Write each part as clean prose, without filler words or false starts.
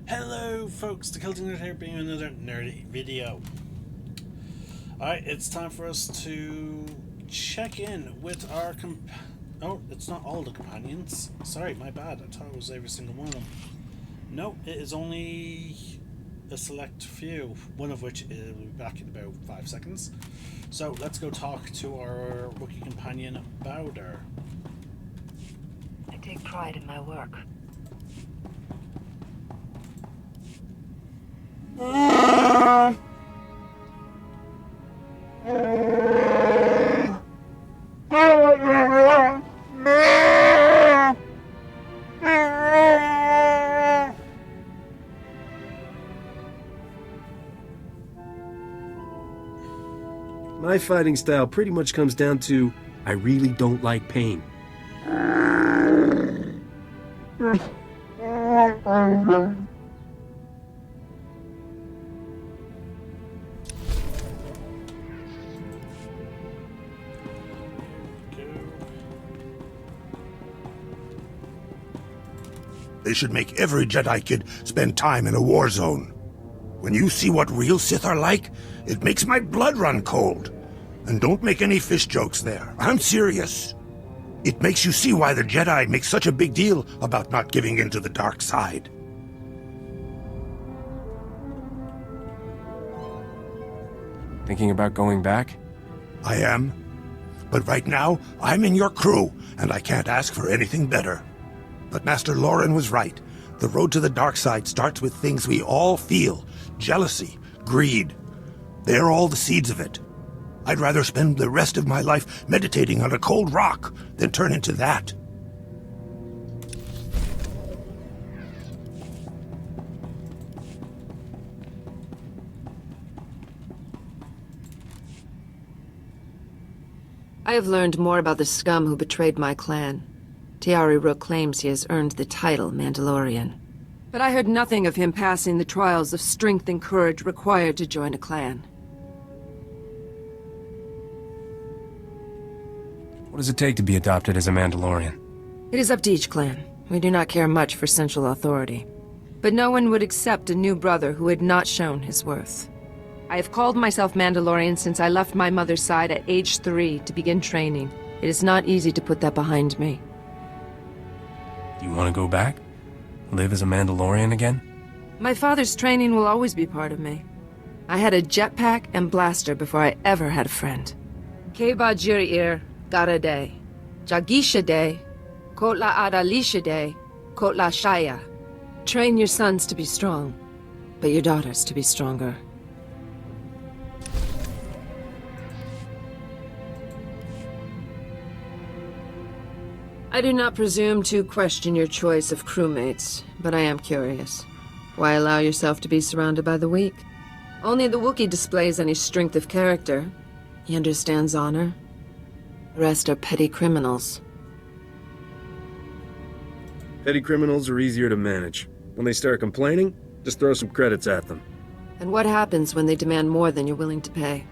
Hello folks, the Celtic Nerd here bringing you another nerdy video. Alright, it's time for us to check in with our oh, it's not all the companions. Sorry, my bad. I thought it was every single one of them. No, it is only a select few, one of which will be back in about 5 seconds. So let's go talk to our rookie companion, Bowder. I take pride in my work. My fighting style pretty much comes down to, I really don't like pain. They should make every Jedi kid spend time in a war zone. When you see what real Sith are like, it makes my blood run cold. And don't make any fish jokes there. I'm serious. It makes you see why the Jedi make such a big deal about not giving in to the dark side. Thinking about going back? I am. But right now, I'm in your crew, and I can't ask for anything better. But Master Lauren was right. The road to the dark side starts with things we all feel. Jealousy, greed. They're all the seeds of it. I'd rather spend the rest of my life meditating on a cold rock than turn into that. I have learned more about the scum who betrayed my clan. Tiari Rook claims he has earned the title Mandalorian. But I heard nothing of him passing the trials of strength and courage required to join a clan. What does it take to be adopted as a Mandalorian? It is up to each clan. We do not care much for central authority. But no one would accept a new brother who had not shown his worth. I have called myself Mandalorian since I left my mother's side at age 3 to begin training. It is not easy to put that behind me. You want to go back? Live as a Mandalorian again? My father's training will always be part of me. I had a jetpack and blaster before I ever had a friend. Keba Jirir, Gara Day. Jagisha Day. Kotla Adalisha Day. Kotla Shaya. Train your sons to be strong, but your daughters to be stronger. I do not presume to question your choice of crewmates, but I am curious. Why allow yourself to be surrounded by the weak? Only the Wookiee displays any strength of character. He understands honor. The rest are petty criminals. Petty criminals are easier to manage. When they start complaining, just throw some credits at them. And what happens when they demand more than you're willing to pay?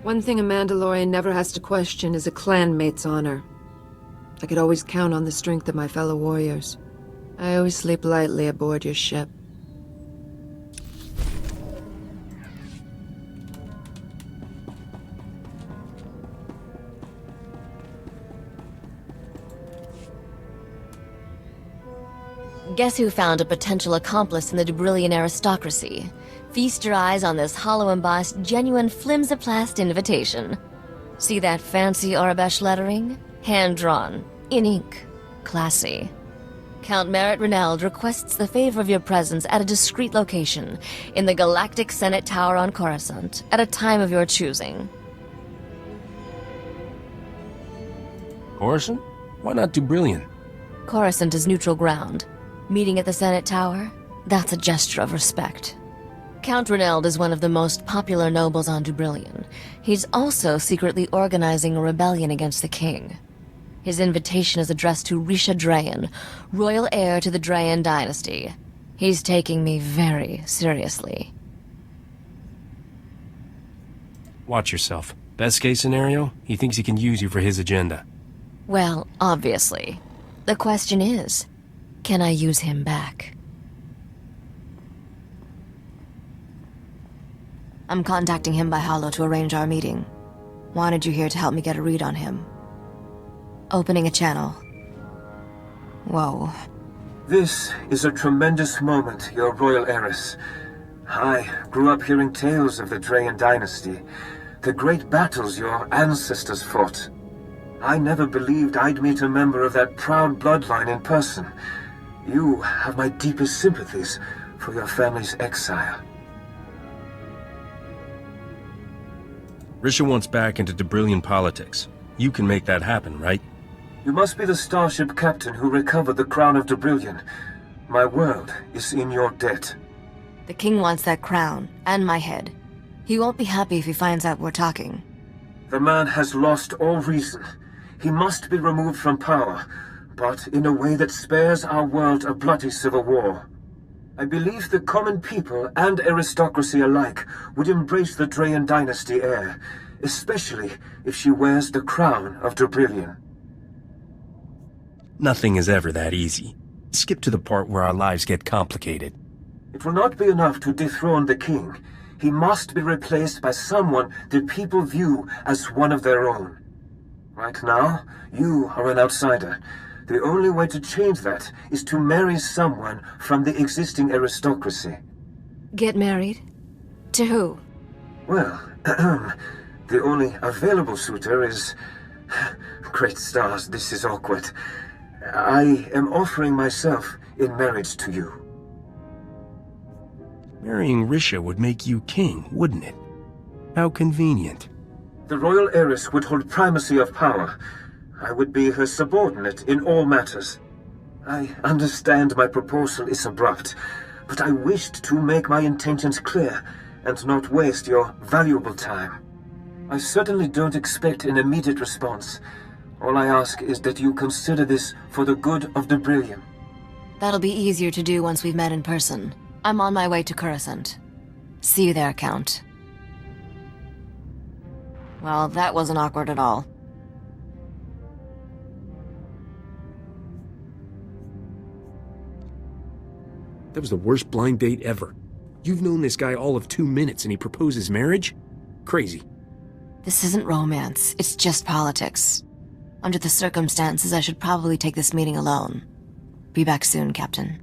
One thing a Mandalorian never has to question is a clanmate's honor. I could always count on the strength of my fellow warriors. I always sleep lightly aboard your ship. Guess who found a potential accomplice in the Dubrillian aristocracy? Feast your eyes on this hollow-embossed, genuine flimsiplast invitation. See that fancy Arabesh lettering? Hand-drawn, in ink, classy. Count Merritt Reneld requests the favor of your presence at a discreet location in the Galactic Senate Tower on Coruscant at a time of your choosing. Coruscant? Why not Dubrillian? Coruscant is neutral ground. Meeting at the Senate Tower? That's a gesture of respect. Count Reneld is one of the most popular nobles on Dubrillian. He's also secretly organizing a rebellion against the king. His invitation is addressed to Risha Drayan, royal heir to the Drayan dynasty. He's taking me very seriously. Watch yourself. Best case scenario, he thinks he can use you for his agenda. Well, obviously. The question is, can I use him back? I'm contacting him by holo to arrange our meeting. Wanted you here to help me get a read on him. Opening a channel. Whoa. This is a tremendous moment, your royal heiress. I grew up hearing tales of the Drayan dynasty, the great battles your ancestors fought. I never believed I'd meet a member of that proud bloodline in person. You have my deepest sympathies for your family's exile. Risha wants back into Debrillion politics. You can make that happen, right? You must be the starship captain who recovered the crown of Debrillion. My world is in your debt. The king wants that crown, and my head. He won't be happy if he finds out we're talking. The man has lost all reason. He must be removed from power, but in a way that spares our world a bloody civil war. I believe the common people and aristocracy alike would embrace the Drayan dynasty heir, especially if she wears the crown of Debrillion. Nothing is ever that easy. Skip to the part where our lives get complicated. It will not be enough to dethrone the king. He must be replaced by someone the people view as one of their own. Right now, you are an outsider. The only way to change that is to marry someone from the existing aristocracy. Get married? To who? Well, the only available suitor is... Great stars, this is awkward. I am offering myself in marriage to you. Marrying Risha would make you king, wouldn't it? How convenient. The royal heiress would hold primacy of power. I would be her subordinate in all matters. I understand my proposal is abrupt, but I wished to make my intentions clear and not waste your valuable time. I certainly don't expect an immediate response. All I ask is that you consider this for the good of Debrillion. That'll be easier to do once we've met in person. I'm on my way to Coruscant. See you there, Count. Well, that wasn't awkward at all. That was the worst blind date ever. You've known this guy all of 2 minutes and he proposes marriage? Crazy. This isn't romance, it's just politics. Under the circumstances, I should probably take this meeting alone. Be back soon, Captain.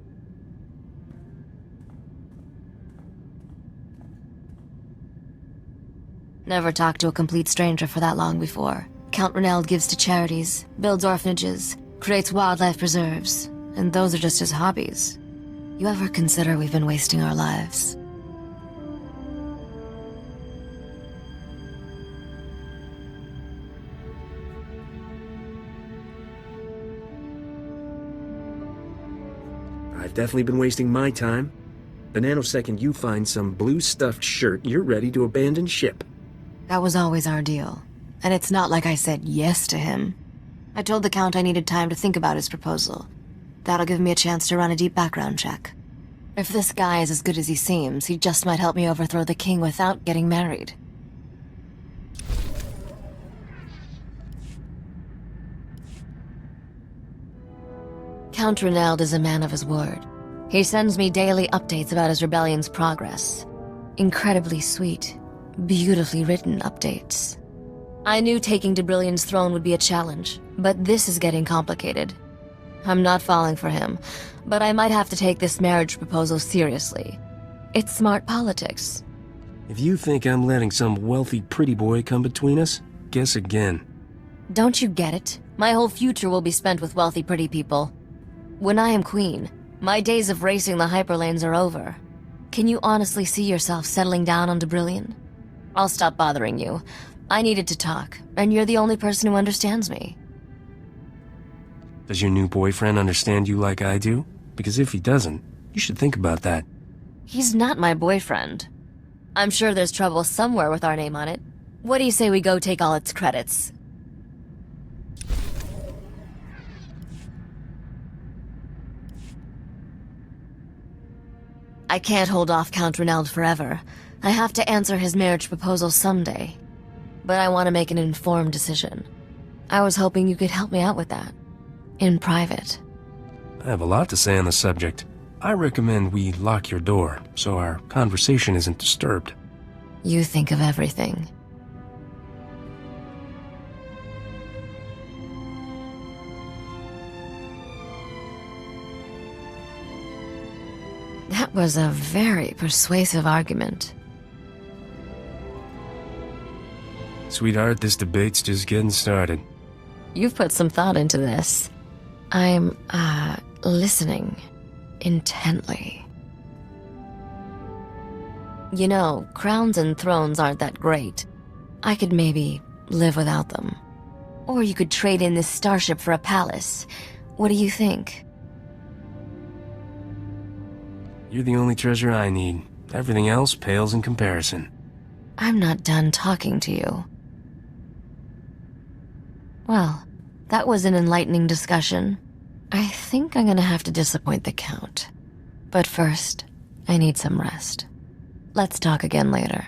Never talked to a complete stranger for that long before. Count Renald gives to charities, builds orphanages, creates wildlife preserves, and those are just his hobbies. You ever consider we've been wasting our lives? I've definitely been wasting my time. The nanosecond you find some blue stuffed shirt, you're ready to abandon ship. That was always our deal. And it's not like I said yes to him. I told the Count I needed time to think about his proposal. That'll give me a chance to run a deep background check. If this guy is as good as he seems, he just might help me overthrow the king without getting married. Count Renald is a man of his word. He sends me daily updates about his rebellion's progress. Incredibly sweet, beautifully written updates. I knew taking Debrillion's throne would be a challenge, but this is getting complicated. I'm not falling for him, but I might have to take this marriage proposal seriously. It's smart politics. If you think I'm letting some wealthy pretty boy come between us, guess again. Don't you get it? My whole future will be spent with wealthy pretty people. When I am queen, my days of racing the hyperlanes are over. Can you honestly see yourself settling down on Debrillion? I'll stop bothering you. I needed to talk, and you're the only person who understands me. Does your new boyfriend understand you like I do? Because if he doesn't, you should think about that. He's not my boyfriend. I'm sure there's trouble somewhere with our name on it. What do you say we go take all its credits? I can't hold off Count Renald forever. I have to answer his marriage proposal someday. But I want to make an informed decision. I was hoping you could help me out with that. In private. I have a lot to say on the subject. I recommend we lock your door, so our conversation isn't disturbed. You think of everything. That was a very persuasive argument. Sweetheart, this debate's just getting started. You've put some thought into this. I'm, listening intently. You know, crowns and thrones aren't that great. I could maybe live without them. Or you could trade in this starship for a palace. What do you think? You're the only treasure I need. Everything else pales in comparison. I'm not done talking to you. Well, that was an enlightening discussion. I think I'm gonna have to disappoint the Count. But first, I need some rest. Let's talk again later.